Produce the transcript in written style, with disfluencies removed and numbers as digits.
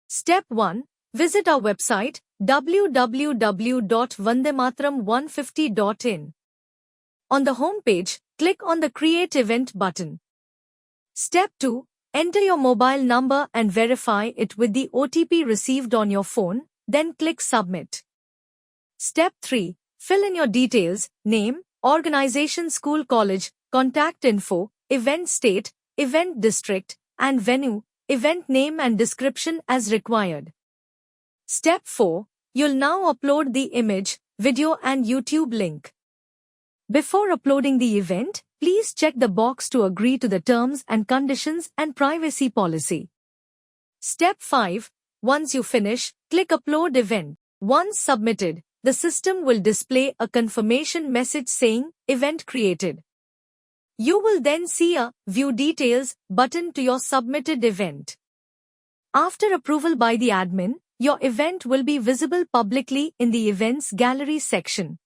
Step 1. Visit our website www.vandematram150.in. On the home page, click on the Create Event button. Step 2. Enter your mobile number and verify it with the OTP received on your phone, then click Submit. Step 3. Fill in your details, name, organization, school, college, contact info, event state, event district, and venue, event name and description as required. Step 4. You'll now upload the image, video and YouTube link. Before uploading the event, please check the box to agree to the terms and conditions and privacy policy. Step 5. Once you finish, click Upload Event. Once submitted, the system will display a confirmation message saying, Event created. You will then see a View Details button to your submitted event. After approval by the admin, your event will be visible publicly in the Events Gallery section.